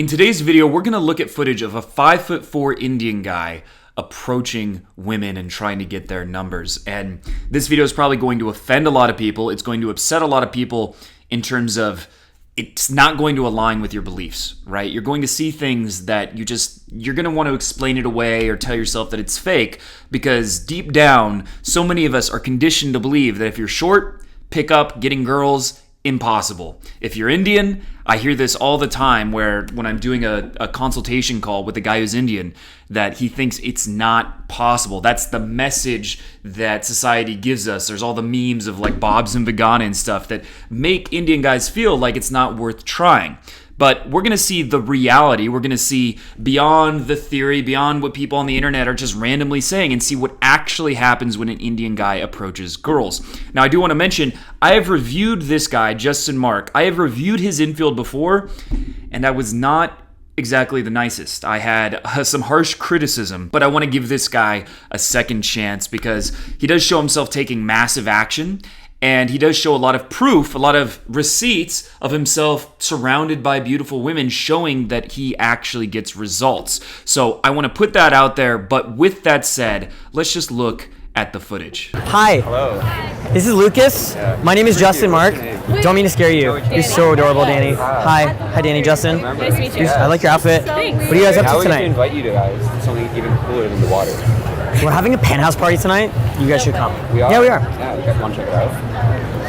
today's video, we're going to look at footage of a 5'4" Indian guy approaching women and trying to get their numbers. And this video is probably going to offend a lot of people. It's going to upset a lot of people in terms of it's not going to align with your beliefs, right? You're going to see things that you're going to want to explain it away or tell yourself that it's fake because deep down, so many of us are conditioned to believe that if you're short, pick up, getting girls, impossible. If you're Indian, I hear this all the time where when I'm doing a consultation call with a guy who's Indian, that he thinks it's not possible. That's the message that society gives us. There's all the memes of like Bob's and Vegana and stuff that make Indian guys feel like it's not worth trying. But we're going to see the reality. We're going to see beyond the theory, beyond what people on the internet are just randomly saying, and see what actually happens when an Indian guy approaches girls. Now, I do want to mention, I have reviewed this guy, Justin Mark. I have reviewed his infield before, and I was not exactly the nicest. I had some harsh criticism, but I want to give this guy a second chance because he does show himself taking massive action. And he does show a lot of proof, a lot of receipts of himself surrounded by beautiful women showing that he actually gets results. So I want to put that out there. But with that said, let's just look at the footage. Hi. Hello. This is Lucas. Yeah. My name is Justin Mark. Don't mean to scare you. You're so adorable, Danny. Hi. Hi, Danny. Justin. Nice to meet you. I like your outfit. Thanks. What are you guys up to How tonight? How would invite you guys to something even cooler than the water? We're having a penthouse party tonight. You guys should come. We are? Yeah, we are. Yeah, you guys want to check it out?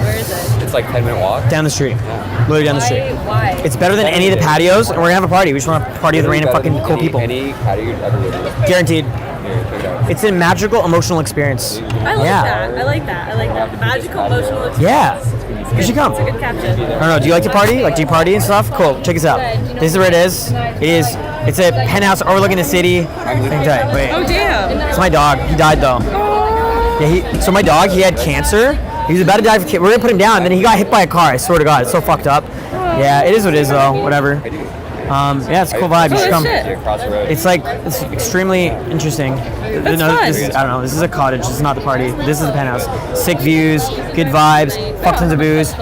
Where is it? It's like 10-minute walk. Down the street. Yeah. Literally down the street. Why? It's better than any of the patios, and we're gonna have a party. We just want to party with random fucking cool people. Any patio you've ever lived in. Guaranteed. Here, check it out. It's a magical, emotional experience. I like Yeah. that. I like that. I like that. Magical, emotional experience. Yeah. You should come. It's a good caption. I don't know. Do you like to party? Like, do you party and stuff? Cool. Check this out. This is where it is. It's a penthouse overlooking the city. Hang tight. Wait. Oh, damn. It's my dog. He died though. Yeah. So my dog, he had cancer. He was about to die for cancer. We were gonna put him down, and then he got hit by a car. I swear to God, it's so fucked up. Yeah, it is what it is though. Whatever. Yeah, it's a cool vibe. You should come. It's like it's extremely interesting. That's No, fun. I don't know. This is a cottage. This is not the party. This is the penthouse. Sick views, good vibes, fuck tons of booze.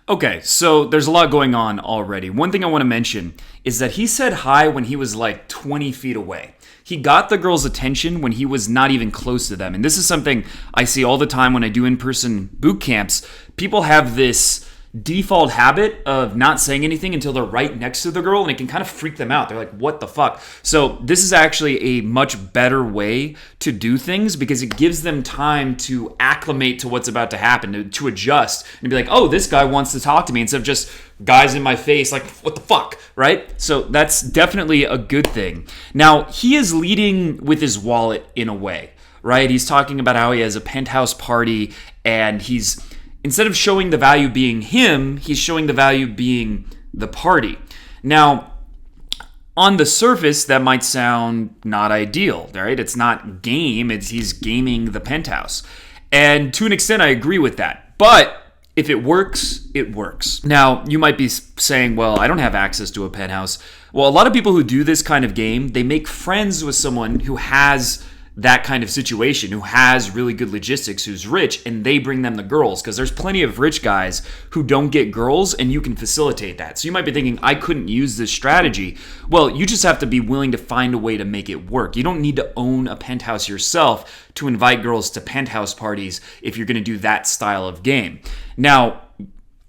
Okay, so there's a lot going on already. One thing I want to mention is that he said hi when he was like 20 feet away. He got the girls' attention when he was not even close to them. And this is something I see all the time when I do in-person boot camps. People have this default habit of not saying anything until they're right next to the girl, and it can kind of freak them out. They're like, what the fuck? So this is actually a much better way to do things because it gives them time to acclimate to what's about to happen, to adjust, and be like, oh, this guy wants to talk to me, instead of just guys in my face like, what the fuck, right? So that's definitely a good thing. Now, he is leading with his wallet in a way, right? He's talking about how he has a penthouse party, and instead of showing the value being him, he's showing the value being the party. Now, on the surface, that might sound not ideal, right? It's not game, he's gaming the penthouse. And to an extent, I agree with that. But if it works, it works. Now, you might be saying, well, I don't have access to a penthouse. Well, a lot of people who do this kind of game, they make friends with someone who has that kind of situation, who has really good logistics, who's rich, and they bring them the girls, because there's plenty of rich guys who don't get girls, and you can facilitate that. So you might be thinking, I couldn't use this strategy. Well, you just have to be willing to find a way to make it work. You don't need to own a penthouse yourself to invite girls to penthouse parties if you're going to do that style of game. Now,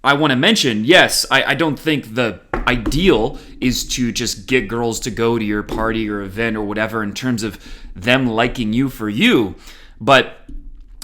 I want to mention, yes, I don't think the ideal is to just get girls to go to your party or event or whatever in terms of them liking you for you, but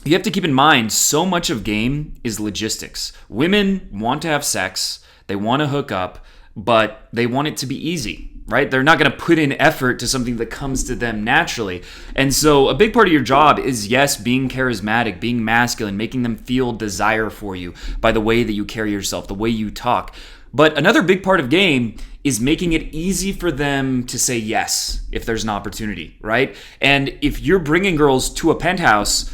you have to keep in mind so much of game is logistics. Women want to have sex, they want to hook up, but they want it to be easy, right? They're not going to put in effort to something that comes to them naturally. And so a big part of your job is, yes, being charismatic, being masculine, making them feel desire for you by the way that you carry yourself, the way you talk. But another big part of game is making it easy for them to say yes if there's an opportunity, right? And if you're bringing girls to a penthouse,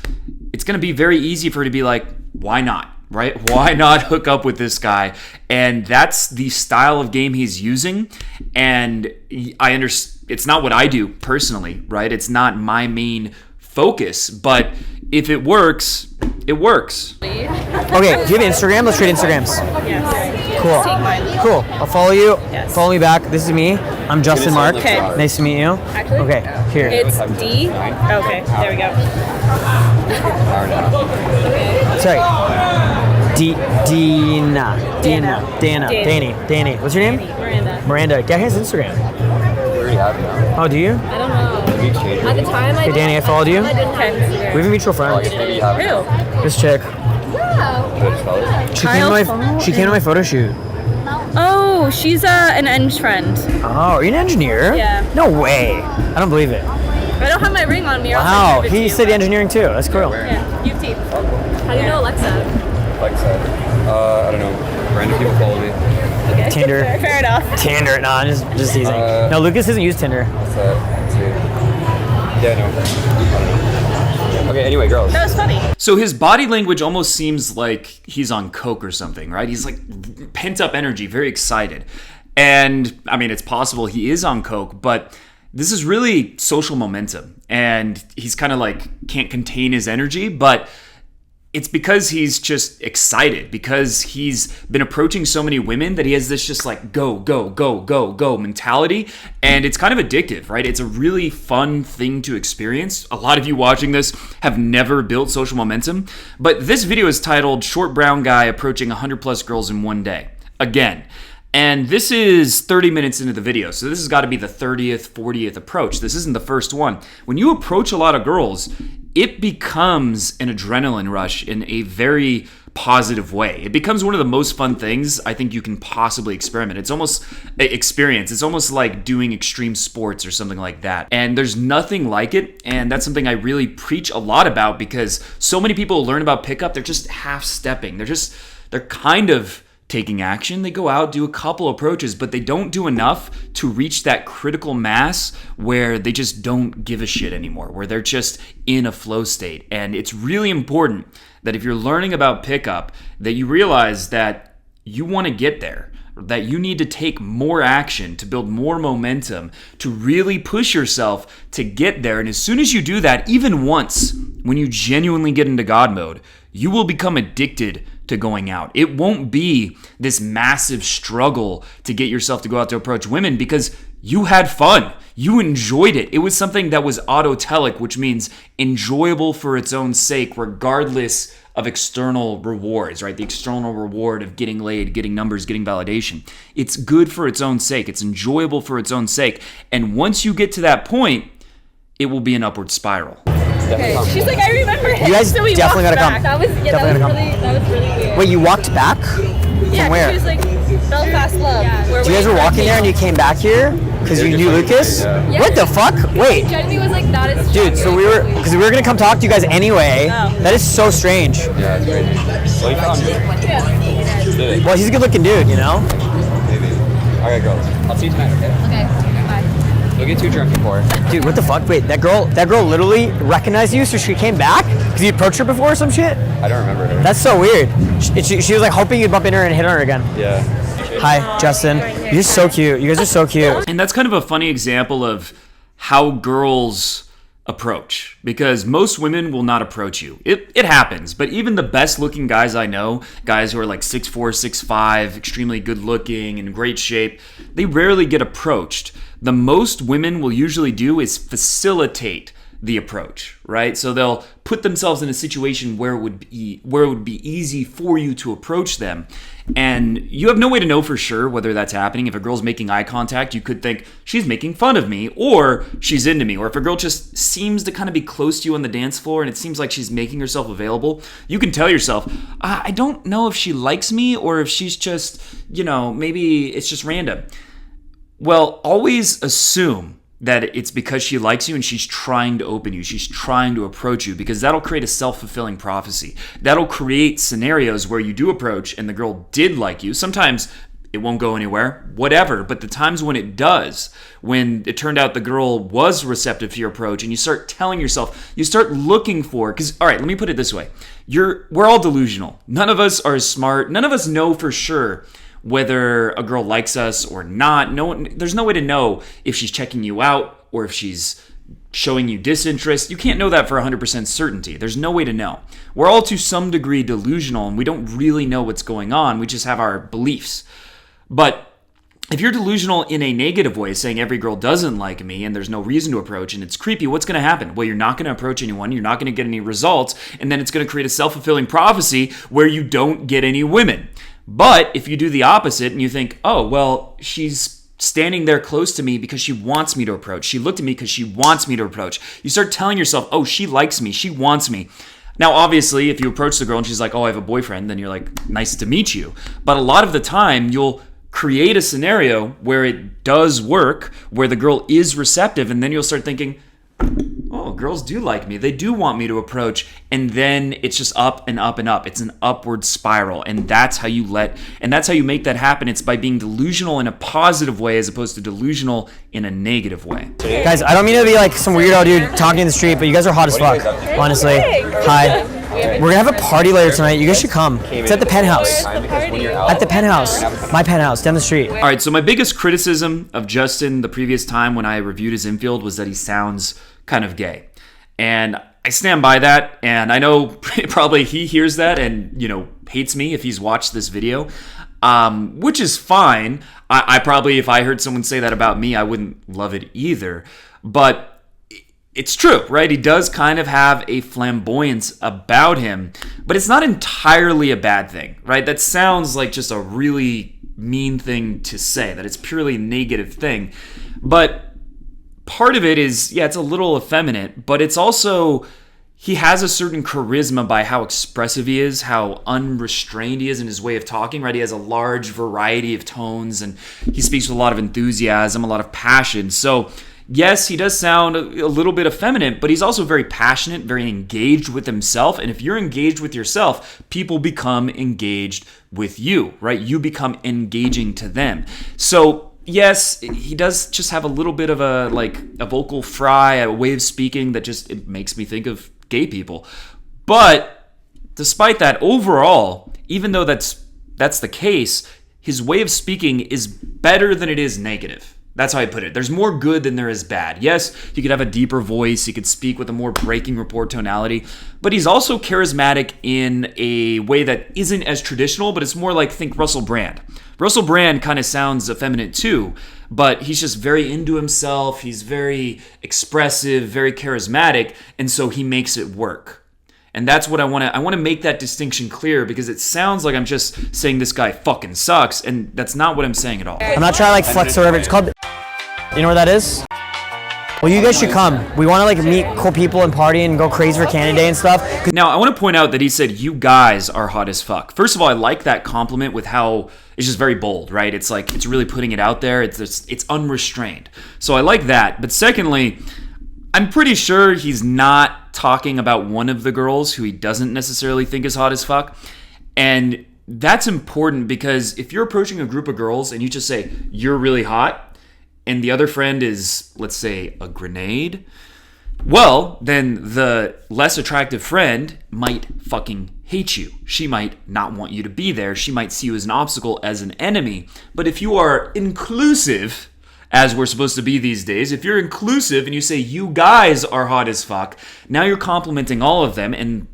it's going to be very easy for her to be like, why not? Right? Why not hook up with this guy? And that's the style of game he's using. And I understand it's not what I do personally, right? It's not my main focus, but if it works, it works. Okay, do you have Instagram? Let's trade Instagrams. Yes. Cool. Take mine. Cool. I'll follow you. Yes. Follow me back. This is me. I'm Justin Mark. Okay. Nice to meet you. Actually? Okay, here. It's D. Okay, there we go. Hour and a half. Sorry. Danny. What's your name? Miranda. Miranda. Get his Instagram. We already have it now. Oh, do you? I don't know. Did we change At the it? time, Hey, Danny, I followed you. I didn't have We Instagram. have a mutual Oh, I friend. guess maybe you have it now. Who? This chick. Should I just spell it? She came to my photo shoot. Oh, she's an eng friend. Oh, are you an engineer? Yeah. No way. I don't believe it. I don't have my ring on me. or else Wow, I'd give it to he you, studied but- engineering too. That's cool. Yeah, UT. How do you know Alexa? Like I said. I don't know. Random people follow me. Okay. Tinder. Fair enough. Tinder, nah, just teasing. No, Lucas doesn't use Tinder. What's that? Let's see. Yeah, no. I don't know. Okay, anyway, girls. That was funny. So his body language almost seems like he's on coke or something, right? He's like pent up energy, very excited. And I mean, it's possible he is on coke, but this is really social momentum. And he's kind of like can't contain his energy, but it's because he's just excited, because he's been approaching so many women that he has this just like go, go, go, go, go mentality. And it's kind of addictive, right? It's a really fun thing to experience. A lot of you watching this have never built social momentum, but this video is titled Short Brown Guy Approaching 100 Plus Girls in One Day. Again. And this is 30 minutes into the video, so this has got to be the 30th, 40th approach. This isn't the first one. When you approach a lot of girls, it becomes an adrenaline rush in a very positive way. It becomes one of the most fun things I think you can possibly experiment. It's almost It's almost like doing extreme sports or something like that. And there's nothing like it, and that's something I really preach a lot about because so many people learn about pickup, they're just half-stepping. They're kind of taking action. They go out, do a couple approaches, but they don't do enough to reach that critical mass where they just don't give a shit anymore, where they're just in a flow state. And it's really important that if you're learning about pickup, that you realize that you want to get there, that you need to take more action to build more momentum, to really push yourself to get there. And as soon as you do that, even once, when you genuinely get into God mode, you will become addicted to going out. It won't be this massive struggle to get yourself to go out to approach women because you had fun. You enjoyed it. It was something that was autotelic, which means enjoyable for its own sake, regardless of external rewards, right? The external reward of getting laid, getting numbers, getting validation. It's good for its own sake. It's enjoyable for its own sake. And once you get to that point, it will be an upward spiral. Okay. She's like, I remember him. You guys so we definitely walked gotta come. back. That was Definitely gotta come. that was really weird. Wait, you walked back? Yeah, From where? she was like Belfast Love. Yeah. So you guys were walking there and you came back here because you knew Lucas? Yeah. What the fuck? Wait. Genevieve was like, that is Dude, so we were gonna come talk to you guys anyway. Oh. That is so strange. Yeah, it's crazy. Well, you found me. Did it? Well, he's a good looking dude, you know? Maybe. Alright, girls. I'll see you tonight, okay? Okay, bye. Don't get too drunk before. Dude, what the fuck? Wait, that girl literally recognized you, so she came back? Because you approached her before or some shit? I don't remember her. That's so weird. She was like hoping you'd bump into her and hit on her again. Yeah. Hi, Justin. You're just so cute. You guys are so cute. And that's kind of a funny example of how girls approach, because most women will not approach you. It happens, but even the best looking guys I know, guys who are like 6'4", 6'5", extremely good looking, in great shape, they rarely get approached. The most women will usually do is facilitate the approach, right? So they'll put themselves in a situation where it would be easy for you to approach them. And you have no way to know for sure whether that's happening. If a girl's making eye contact, you could think she's making fun of me or she's into me. Or if a girl just seems to kind of be close to you on the dance floor and it seems like she's making herself available, you can tell yourself, I don't know if she likes me or if she's just, maybe it's just random. Well, always assume that it's because she likes you and she's trying to open you. She's trying to approach you, because that'll create a self-fulfilling prophecy. That'll create scenarios where you do approach and the girl did like you. Sometimes it won't go anywhere, whatever. But the times when it does, when it turned out the girl was receptive to your approach and you start telling yourself, you start looking for, because, all right, let me put it this way. We're all delusional. None of us are smart. None of us know for sure whether a girl likes us or not. There's no way to know if she's checking you out or if she's showing you disinterest. You can't know that for 100% certainty. There's no way to know. We're all to some degree delusional, and we don't really know what's going on. We just have our beliefs. But if you're delusional in a negative way, saying every girl doesn't like me and there's no reason to approach and it's creepy, what's going to happen? Well, you're not going to approach anyone, you're not going to get any results, and then it's going to create a self-fulfilling prophecy where you don't get any women. But if you do the opposite and you think, oh, well, she's standing there close to me because she wants me to approach. She looked at me because she wants me to approach. You start telling yourself, oh, she likes me. She wants me. Now, obviously, if you approach the girl and she's like, oh, I have a boyfriend, then you're like, nice to meet you. But a lot of the time, you'll create a scenario where it does work, where the girl is receptive, and then you'll start thinking, oh, girls do like me. They do want me to approach. And then it's just up and up and up. It's an upward spiral. And that's how you make that happen. It's by being delusional in a positive way as opposed to delusional in a negative way. Guys, I don't mean to be like some weirdo dude talking in the street, but you guys are hot as fuck, honestly. Hi. We're gonna have a party later tonight. You guys should come. It's at the penthouse. At the penthouse. My penthouse, down the street. All right, so my biggest criticism of Justin the previous time when I reviewed his infield was that he sounds kind of gay. And I stand by that, and I know probably he hears that and, hates me if he's watched this video, which is fine. I probably, if I heard someone say that about me, I wouldn't love it either. But it's true, right? He does kind of have a flamboyance about him, but it's not entirely a bad thing, right? That sounds like just a really mean thing to say, that it's purely a negative thing. But part of it is, it's a little effeminate, but it's also, he has a certain charisma by how expressive he is, how unrestrained he is in his way of talking, right? He has a large variety of tones, and he speaks with a lot of enthusiasm, a lot of passion. So yes, he does sound a little bit effeminate, but he's also very passionate, very engaged with himself. And if you're engaged with yourself, people become engaged with you, right? You become engaging to them. So yes, he does just have a little bit of a vocal fry, a way of speaking that just it makes me think of gay people. But despite that, overall, even though that's the case, his way of speaking is better than it is negative. That's how I put it. There's more good than there is bad. Yes, he could have a deeper voice. He could speak with a more breaking report tonality. But he's also charismatic in a way that isn't as traditional, but it's more like, think Russell Brand. Russell Brand kind of sounds effeminate too, but he's just very into himself. He's very expressive, very charismatic, and so he makes it work. And that's what I want to make that distinction clear, because it sounds like I'm just saying this guy fucking sucks, and that's not what I'm saying at all. I'm not trying to flex or whatever. It's called, you know what that is? Well, you guys should come. We want to meet cool people and party and go crazy for Canada Day and stuff. Now, I want to point out that he said, you guys are hot as fuck. First of all, I like that compliment with how it's just very bold, right? It's like, it's really putting it out there. It's unrestrained. So I like that. But secondly, I'm pretty sure he's not talking about one of the girls who he doesn't necessarily think is hot as fuck. And that's important, because if you're approaching a group of girls and you just say, you're really hot, and the other friend is, let's say, a grenade, well, then the less attractive friend might fucking hate you. She might not want you to be there. She might see you as an obstacle, as an enemy. But if you are inclusive, as we're supposed to be these days, if you're inclusive and you say you guys are hot as fuck, now you're complimenting all of them, and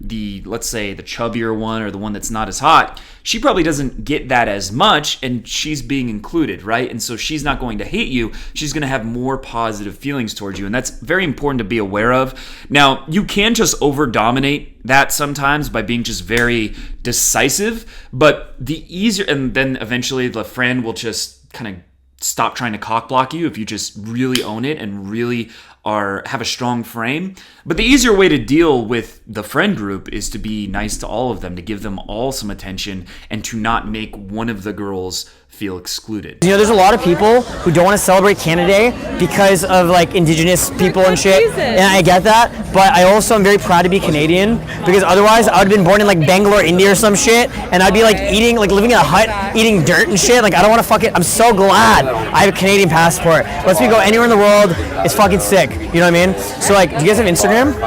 let's say the chubbier one or the one that's not as hot, she probably doesn't get that as much, and she's being included, right? And so she's not going to hate you. She's going to have more positive feelings towards you, and that's very important to be aware of. Now, you can just over-dominate that sometimes by being just very decisive, but the easier, and then eventually the friend will just kind of stop trying to cock block you if you just really own it and really have a strong frame. But the easier way to deal with the friend group is to be nice to all of them, to give them all some attention, and to not make one of the girls feel excluded. There's a lot of people who don't want to celebrate Canada Day because of indigenous people and shit. And I get that, but I also am very proud to be Canadian, because otherwise I would have been born in Bangalore, India or some shit, and I'd be eating, living in a hut, eating dirt and shit. I don't want to fucking, I'm so glad I have a Canadian passport. Lets me go anywhere in the world. It's fucking sick. You know what I mean? So do you guys have Instagram?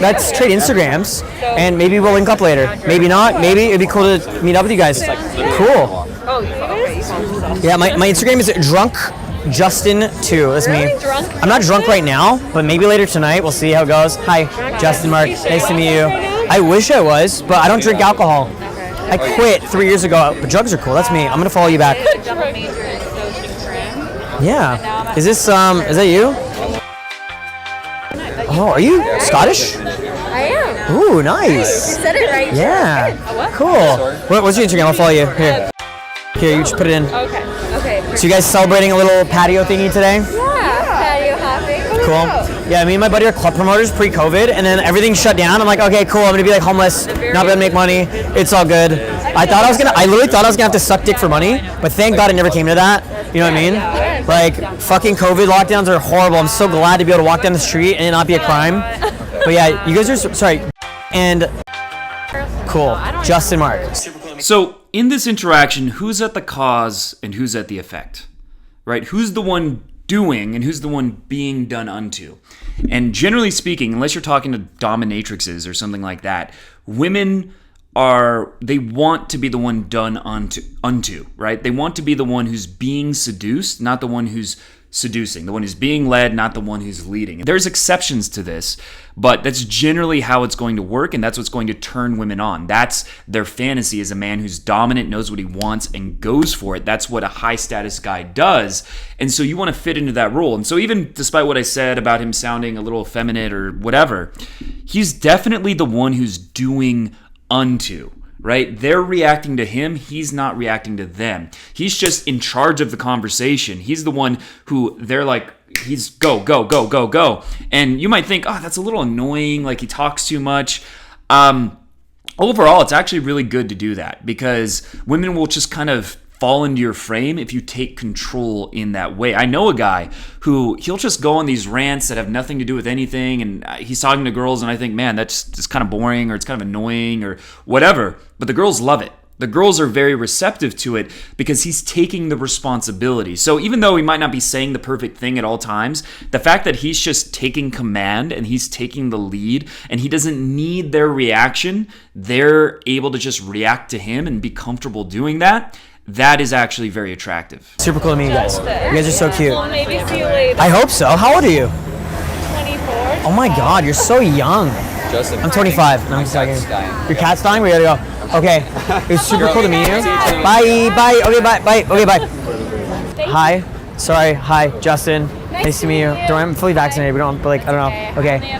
Let's trade Instagrams, and maybe we'll link up later. Maybe not. Maybe it'd be cool to meet up with you guys. Cool. Yeah, my Instagram is drunk Justin 2. That's me. Really? Drunk? I'm not drunk right now, but maybe later tonight. We'll see how it goes. Hi, Justin Mark. Nice to meet you. I wish I was, but I don't drink alcohol. I quit 3 years ago, but drugs are cool. That's me. I'm gonna follow you back. Double major in coaching trim. Yeah. Is this is that you? Oh, are you Scottish? I am. Ooh, nice. You said it right. Yeah. What? Cool. What's your Instagram? I'll follow you. Here. Here, you just put it in. Okay. Okay. So you guys celebrating a little patio thingy today? Yeah. Patio hopping. Cool. Yeah, me and my buddy are club promoters pre-COVID, and then everything shut down. I'm like, okay, cool. I'm gonna be like homeless, not be able to make money. It's all good. I literally thought I was gonna have to suck dick for money, but thank God it never came to that. You know what I mean? Like, fucking COVID lockdowns are horrible. I'm so glad to be able to walk down the street and it not be a crime. But yeah, you guys are sorry. And cool, Justin Mark. So, in this interaction, who's at the cause and who's at the effect? Right? Who's the one doing and who's the one being done unto? And generally speaking, unless you're talking to dominatrixes or something like that, women they want to be the one done unto, right? They want to be the one who's being seduced, not the one who's seducing, the one who's being led, not the one who's leading. There's exceptions to this, but that's generally how it's going to work, and that's what's going to turn women on. That's their fantasy, is a man who's dominant, knows what he wants, and goes for it. That's what a high-status guy does, and so you want to fit into that role. And so even despite what I said about him sounding a little effeminate or whatever, he's definitely the one who's doing unto, right? They're reacting to him. He's not reacting to them. He's just in charge of the conversation. He's the one who they're like, he's go, go, go, go, go. And you might think, oh, that's a little annoying. Like he talks too much. Overall, it's actually really good to do that because women will just kind of fall into your frame if you take control in that way. I know a guy who he'll just go on these rants that have nothing to do with anything, and he's talking to girls, and I think, man, that's just kind of boring, or it's kind of annoying, or whatever. But the girls love it. The girls are very receptive to it because he's taking the responsibility. So even though he might not be saying the perfect thing at all times, the fact that he's just taking command and he's taking the lead and he doesn't need their reaction, they're able to just react to him and be comfortable doing that. That is actually very attractive. Super cool to meet you guys. You guys are so cute. Well, maybe see you later. I hope so. How old are you? 24. Oh my God, you're so young. Justin. I'm 25. No, I'm just cat's joking. dying. Your cat's dying? We gotta go. Okay. It was super cool to meet you. Bye. Bye. Okay, bye. Bye. Okay, bye. Hi. Sorry. Hi, Justin. Nice to meet you. Don't worry, I'm fully vaccinated. We don't, but like, I don't know. Okay.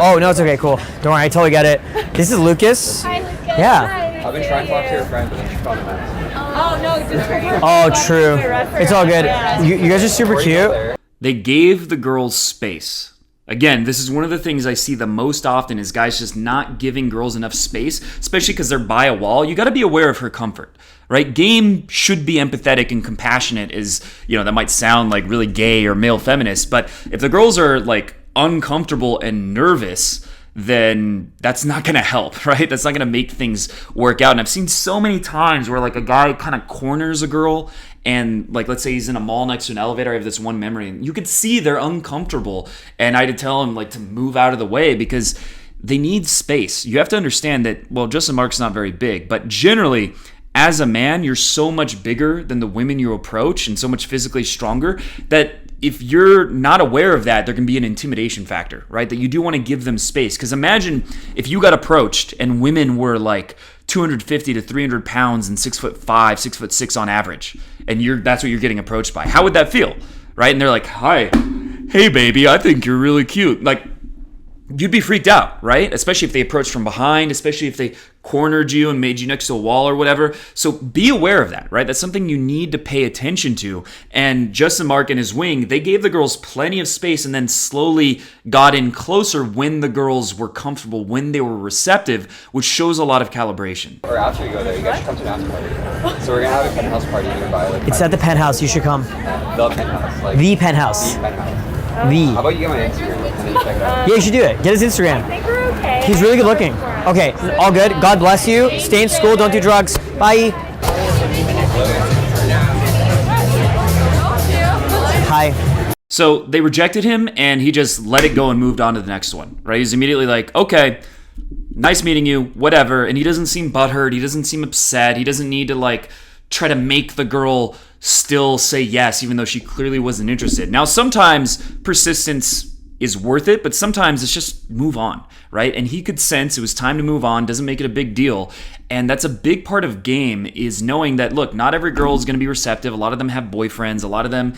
Oh, no, it's okay. Cool. Don't worry. I totally get it. This is Lucas. Hi, Lucas. Yeah. I've been trying to talk to your friend, but then she found a mess. Oh, no, just for her. Oh, true. It's all good. You guys are super cute. They gave the girls space. Again, this is one of the things I see the most often is guys just not giving girls enough space, especially because they're by a wall. You got to be aware of her comfort, right? Game should be empathetic and compassionate is, that might sound like really gay or male feminist, but if the girls are like uncomfortable and nervous, then that's not going to help, right? That's not going to make things work out. And I've seen so many times where like a guy kind of corners a girl and like, let's say he's in a mall next to an elevator. I have this one memory and you could see they're uncomfortable. And I had to tell him like to move out of the way because they need space. You have to understand that, well, Justin Mark's not very big, but generally as a man, you're so much bigger than the women you approach and so much physically stronger that if you're not aware of that, there can be an intimidation factor, right? That you do want to give them space. Because imagine if you got approached and women were like 250 to 300 pounds and 6'5", 6'6" on average, and that's what you're getting approached by. How would that feel, right? And they're like, "Hi, hey baby, I think you're really cute." Like, you'd be freaked out, right? Especially if they approached from behind, especially if they cornered you and made you next to a wall or whatever. So be aware of that, right? That's something you need to pay attention to. And Justin Mark and his wing, they gave the girls plenty of space and then slowly got in closer when the girls were comfortable, when they were receptive, which shows a lot of calibration. Or after you go there, you guys should come to an after party. So we're going to have a penthouse party nearby. Like, It's at the penthouse. You should come. the penthouse. Like, The penthouse. The penthouse. How The. about you get my Instagram and then you check it out? Yeah, you should do it. Get his Instagram. I think we're okay. He's really good looking. Okay, all good. God bless you. Stay in school. Don't do drugs. Bye. Hi. So they rejected him and he just let it go and moved on to the next one, right? He's immediately like, okay, nice meeting you, whatever. And he doesn't seem butthurt. He doesn't seem upset. He doesn't need to like try to make the girl still say yes, even though she clearly wasn't interested. Now, sometimes persistence is worth it, but sometimes it's just move on, right? And he could sense it was time to move on, doesn't make it a big deal. And that's a big part of game, is knowing that, look, not every girl is going to be receptive. A lot of them have boyfriends. A lot of them,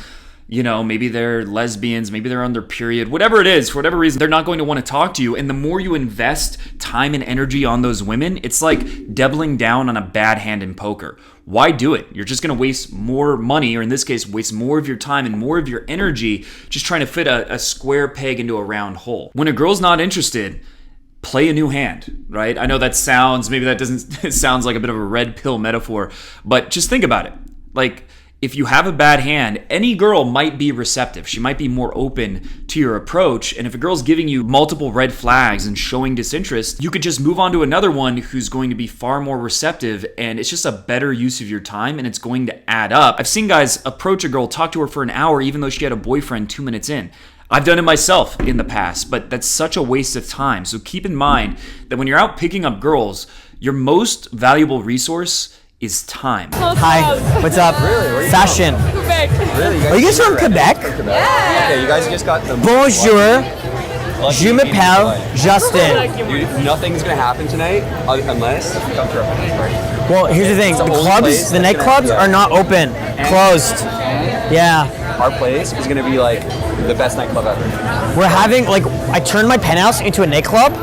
you know, maybe they're lesbians, maybe they're on their period, whatever it is, for whatever reason, they're not going to want to talk to you. And the more you invest time and energy on those women, it's like doubling down on a bad hand in poker. Why do it? You're just going to waste more money, or in this case, waste more of your time and more of your energy just trying to fit a square peg into a round hole. When a girl's not interested, play a new hand, right? I know that sounds, maybe that doesn't, it sounds like a bit of a red pill metaphor, but just think about it. Like, if you have a bad hand, any girl might be receptive. She might be more open to your approach. And if a girl's giving you multiple red flags and showing disinterest, you could just move on to another one who's going to be far more receptive. And it's just a better use of your time, and it's going to add up. I've seen guys approach a girl, talk to her for an hour, even though she had a boyfriend 2 minutes in. I've done it myself in the past, but that's such a waste of time. So keep in mind that when you're out picking up girls, your most valuable resource is time. Hi, what's up? Really? Fashion. Quebec. Really? Are you guys from Quebec? Yeah. Okay, you guys just got the Bonjour, je m'appelle Justin. Dude, nothing's gonna happen tonight unless you come to our party. Well, here's the thing. The only clubs, place the that's nightclubs gonna- are not open. Closed. Yeah. Our place is gonna be like the best nightclub ever. We're having, like, I turned my penthouse into a nightclub.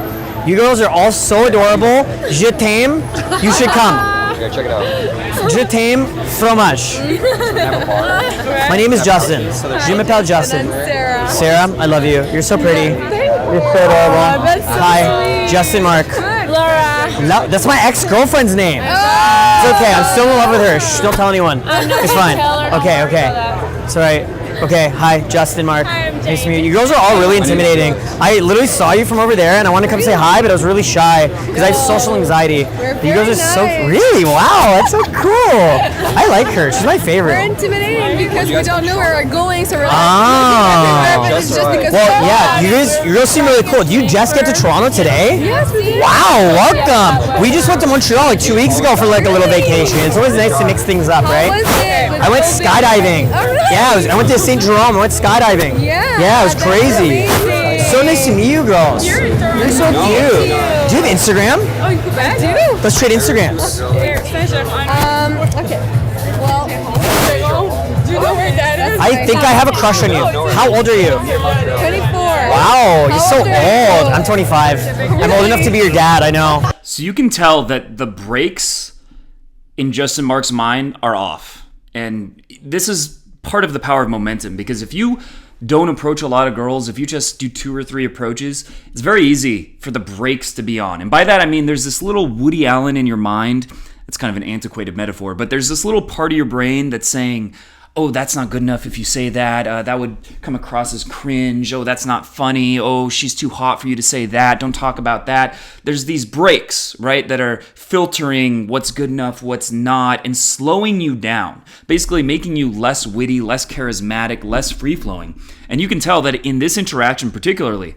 You girls are all so adorable. Je t'aime. You should come. Okay, check it out. Je t'aime fromage. My name is Justin. Je m'appelle Justin. Sarah. Sarah, I love you. You're so pretty. You're so adorable. that's so Hi, sweet. Justin Mark. Laura. That's my ex-girlfriend's name. It's okay. I'm still in love with her. Shh, don't tell anyone. It's fine. Tell her. Okay, okay. It's all right. Okay, hi, Justin, Mark. Hi, I'm Nice to Jane. meet you. You girls are all really intimidating. I literally saw you from over there, and I wanted to come say hi, but I was really shy because I have social anxiety. You girls are so really wow. That's so cool. I like her. She's my We're favorite. intimidating because we don't know where we're going, so we're like, Oh. looking at it's just because Well, yeah, you girls seem really cool. Do you just get to Toronto today? Yes, we did. Wow, welcome. We just went to Montreal like 2 weeks ago for like a little vacation. It's always nice to mix things up, How right? was it? Was I went it so big? skydiving. Oh, really? Yeah, I went to St. Jerome. I went skydiving. Yeah, it was that's crazy. amazing. So nice to meet you girls. You're so cute. Do you have Instagram? Oh, in Quebec? Do? Let's trade Instagrams. Okay. Well, do you know where that is? I think I have a crush on you. How old are you? 24. Wow, you're so old are you? old. I'm 25. I'm old enough to be your dad, I know. So you can tell that the brakes in Justin Mark's mind are off. And this is part of the power of momentum, because if you don't approach a lot of girls, if you just do 2 or 3 approaches, it's very easy for the brakes to be on. And by that, I mean there's this little Woody Allen in your mind. It's kind of an antiquated metaphor, but there's this little part of your brain that's saying, oh, that's not good enough if you say that. That would come across as cringe. Oh, that's not funny. Oh, she's too hot for you to say that. Don't talk about that. There's these breaks, right, that are filtering what's good enough, what's not, and slowing you down, basically making you less witty, less charismatic, less free-flowing. And you can tell that in this interaction particularly,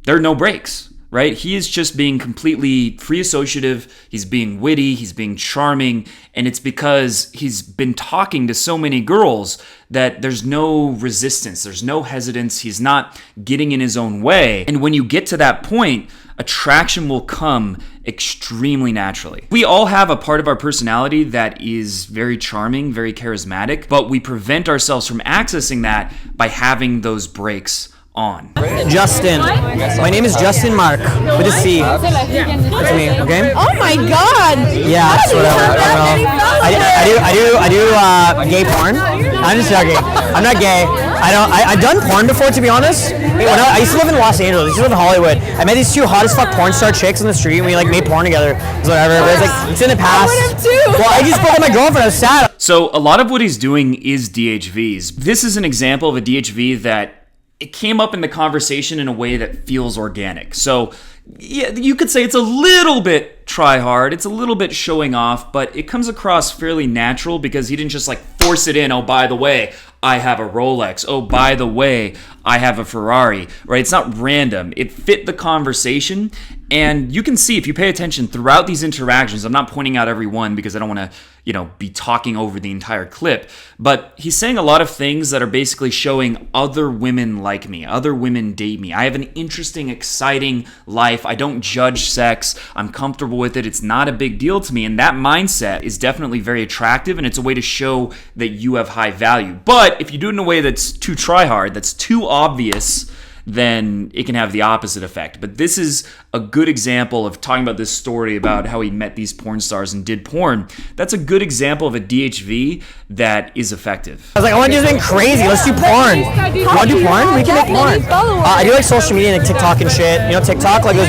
there are no breaks. Right? He is just being completely free associative. He's being witty. He's being charming. And it's because he's been talking to so many girls that there's no resistance. There's no hesitance. He's not getting in his own way. And when you get to that point, attraction will come extremely naturally. We all have a part of our personality that is very charming, very charismatic, but we prevent ourselves from accessing that by having those breaks on. Justin. My name is Justin Mark with a C. That's me, okay? Oh my God! Yeah, that's whatever. I don't know. I do gay porn. I'm just joking. I'm not gay. I've done porn before, to be honest. When I used to live in Los Angeles. I used to live in Hollywood. I met these 2 hot as fuck porn star chicks on the street, and we like made porn together. It's whatever. But it's like it's in the past. I would have too. Well, I just broke up with my girlfriend. I was sad. So a lot of what he's doing is DHVs. This is an example of a DHV that it came up in the conversation in a way that feels organic. So yeah, you could say it's a little bit try hard, it's a little bit showing off, but it comes across fairly natural because he didn't just like force it in. Oh, by the way, I have a Rolex. Oh, by the way, I have a Ferrari, right? It's not random. It fit the conversation. And you can see if you pay attention throughout these interactions, I'm not pointing out every one because I don't want to, be talking over the entire clip. But he's saying a lot of things that are basically showing other women like me, other women date me. I have an interesting, exciting life. I don't judge sex. I'm comfortable with it. It's not a big deal to me. And that mindset is definitely very attractive, and it's a way to show that you have high value. But if you do it in a way that's too try-hard, that's too obvious, then it can have the opposite effect. But this is a good example of talking about this story about how he met these porn stars and did porn. That's a good example of a DHV that is effective. I was like, I want to do something crazy. Let's do porn. You want to do porn? We can make porn. I do like social media, like TikTok and shit. TikTok, like those,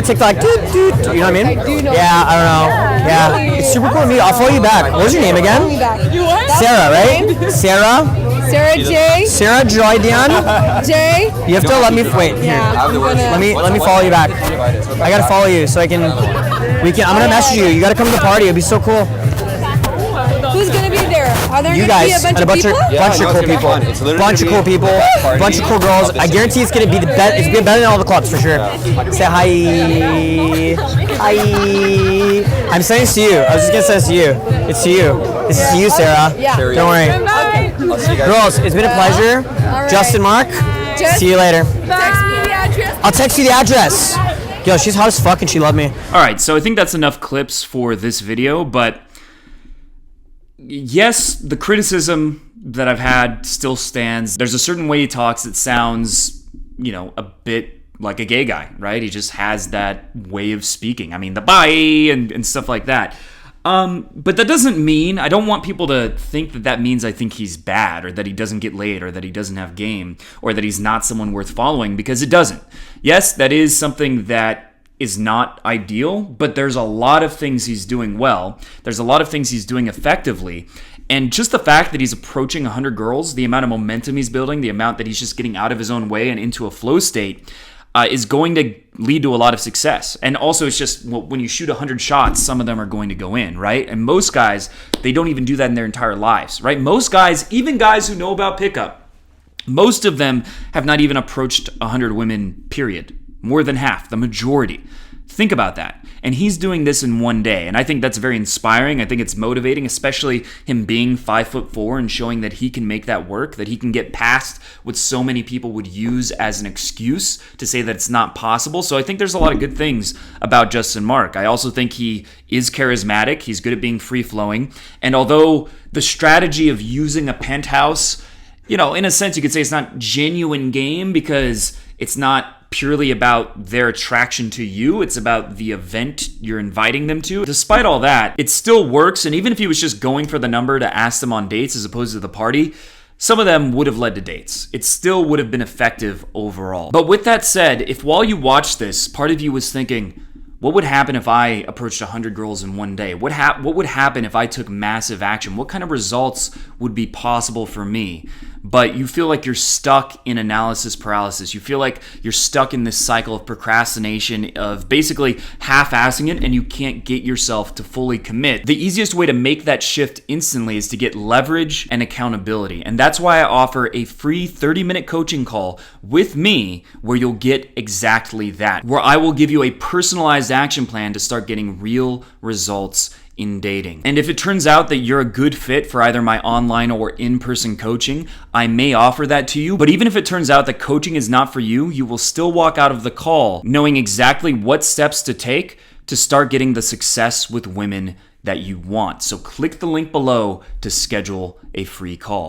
TikTok, you know what I mean? I do know. Yeah, I don't know. Yeah, it's super cool to meet. I'll follow you back. What was your name again? You what? Sarah, right? Sarah J. Sarah Joy Dion. J. You have to let me wait. Here. Yeah, Let me follow you back. I gotta follow you so I can. I'm gonna message you. You gotta come to the party. It'd be so cool. Who's gonna be there? Are there You gonna guys be a and bunch of people? bunch of cool people, bunch of cool people, bunch of cool girls. I guarantee it's gonna be the best. It's gonna be better than all the clubs for sure. Say hi. Hi. I'm saying this to you. I was just gonna say this to you. It's to you. This is to you, Sarah. Yeah. Don't worry. Okay. Girls, it's been a pleasure. right. Justin, Mark. See you later. Text me the address. I'll text you the address. Yo, she's hot as fuck and she loved me. All right, so I think that's enough clips for this video, but yes, the criticism that I've had still stands. There's a certain way he talks that sounds, a bit like a gay guy, right? He just has that way of speaking. I mean, the bye and stuff like that. But that doesn't mean, I don't want people to think that means I think he's bad, or that he doesn't get laid, or that he doesn't have game, or that he's not someone worth following, because it doesn't. Yes, that is something that is not ideal, but there's a lot of things he's doing well. There's a lot of things he's doing effectively. And just the fact that he's approaching 100 girls, the amount of momentum he's building, the amount that he's just getting out of his own way and into a flow state, is going to lead to a lot of success. And also, it's just, when you shoot 100 shots, some of them are going to go in, right? And most guys, they don't even do that in their entire lives, right? Most guys, even guys who know about pickup, most of them have not even approached 100 women, period. More than half, the majority. Think about that. And he's doing this in one day. And I think that's very inspiring. I think it's motivating, especially him being 5'4" and showing that he can make that work, that he can get past what so many people would use as an excuse to say that it's not possible. So I think there's a lot of good things about Justin Mark. I also think he is charismatic. He's good at being free-flowing. And although the strategy of using a penthouse, in a sense you could say it's not genuine game, because it's not purely about their attraction to you. It's about the event you're inviting them to. Despite all that, it still works. And even if he was just going for the number to ask them on dates as opposed to the party, some of them would have led to dates. It still would have been effective overall. But with that said, if while you watch this, part of you was thinking, what would happen if I approached 100 girls in one day? What would happen if I took massive action? What kind of results would be possible for me? But you feel like you're stuck in analysis paralysis. You feel like you're stuck in this cycle of procrastination, of basically half-assing it, and you can't get yourself to fully commit. The easiest way to make that shift instantly is to get leverage and accountability. And that's why I offer a free 30-minute coaching call with me, where you'll get exactly that, where I will give you a personalized action plan to start getting real results in dating. And if it turns out that you're a good fit for either my online or in-person coaching, I may offer that to you. But even if it turns out that coaching is not for you, you will still walk out of the call knowing exactly what steps to take to start getting the success with women that you want. So click the link below to schedule a free call.